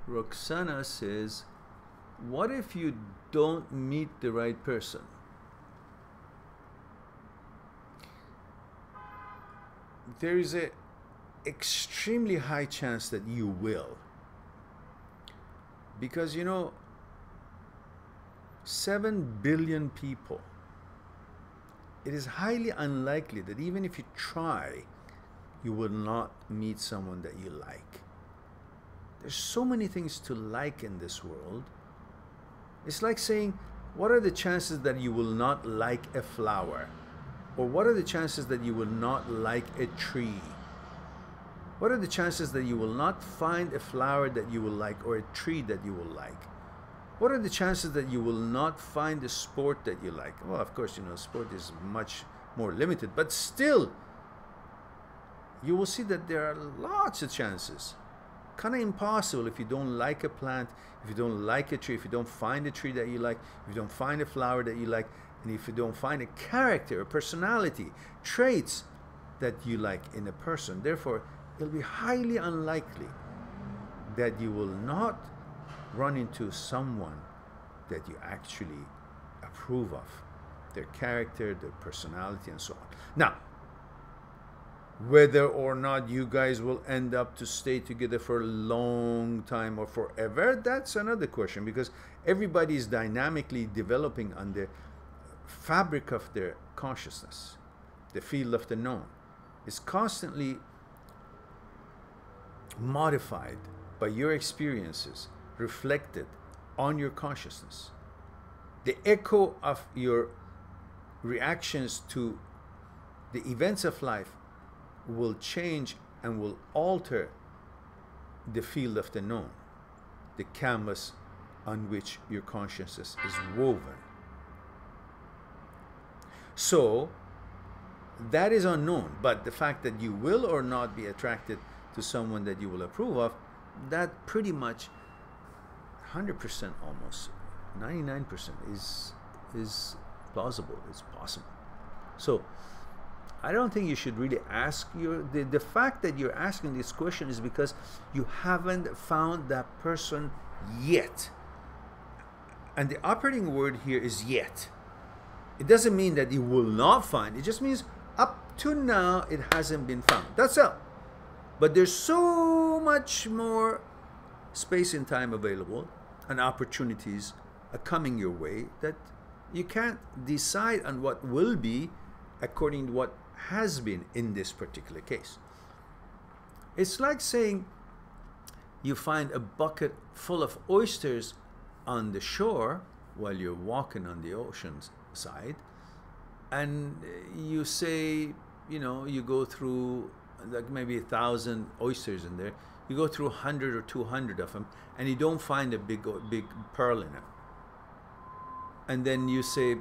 Roxana says, what if you don't meet the right person? There is an extremely high chance that you will. Because, you know, 7 billion people, it is highly unlikely that even if you try, you will not meet someone that you like. There's so many things to like in this world. It's like saying, what are the chances that you will not like a flower? Or what are the chances that you will not like a tree? What are the chances that you will not find a flower that you will like or a tree that you will like? What are the chances that you will not find a sport that you like? Well, of course, you know, sport is much more limited, but still, you will see that there are lots of chances. Kind of impossible if you don't like a plant, if you don't like a tree, if you don't find a tree that you like, if you don't find a flower that you like, and if you don't find a character, a personality, traits that you like in a person. Therefore, it'll be highly unlikely that you will not run into someone that you actually approve of, their character, their personality, and so on. Now, whether or not you guys will end up to stay together for a long time or forever, that's another question, because everybody is dynamically developing on the fabric of their consciousness. The field of the known is constantly modified by your experiences, reflected on your consciousness. The echo of your reactions to the events of life will change and will alter the field of the known, the canvas on which your consciousness is woven. So that is unknown, but the fact that you will or not be attracted to someone that you will approve of, that pretty much 100% almost 99% is plausible, it's possible. So I don't think you should really ask the fact that you're asking this question is because you haven't found that person yet. And the operating word here is yet. It doesn't mean that you will not find. It just means up to now it hasn't been found. That's all. But there's so much more space and time available and opportunities are coming your way that you can't decide on what will be according to what has been in this particular case. It's like saying you find a bucket full of oysters on the shore while you're walking on the ocean side, and you say, you know, you go through like maybe 1,000 oysters in there, you go through 100 or 200 of them, and you don't find a big pearl in it. And then you say,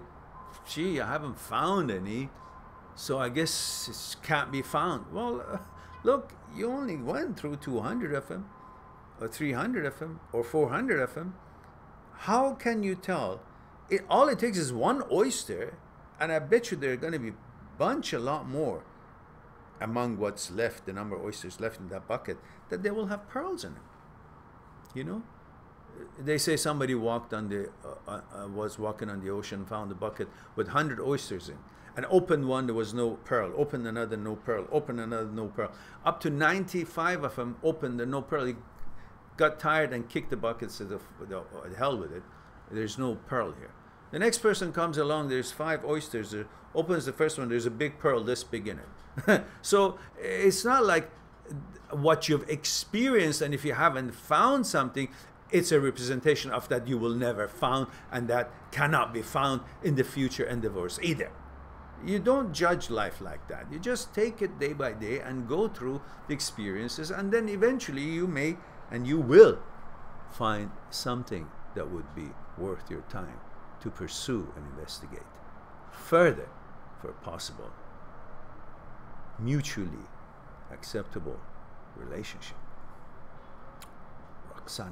gee, I haven't found any, so I guess it can't be found. Well, look, you only went through 200 of them, or 300 of them, or 400 of them. How can you tell? All it takes is one oyster, and I bet you there are going to be a lot more among what's left, the number of oysters left in that bucket, that they will have pearls in them. You know? They say somebody walked on the was walking on the ocean, found a bucket with 100 oysters in, and opened one, there was no pearl. Opened another, no pearl. Opened another, no pearl. Up to 95 of them opened the no pearl. He got tired and kicked the bucket, said, the hell with it. There's no pearl here. The next person comes along, there's 5 oysters. There, opens the first one, there's a big pearl this big in it. So it's not like what you've experienced, and if you haven't found something, it's a representation of that you will never found, and that cannot be found in the future endeavors either. You don't judge life like that. You just take it day by day and go through the experiences, and then eventually you may and you will find something that would be worth your time to pursue and investigate further for a possible mutually acceptable relationship. Roxana.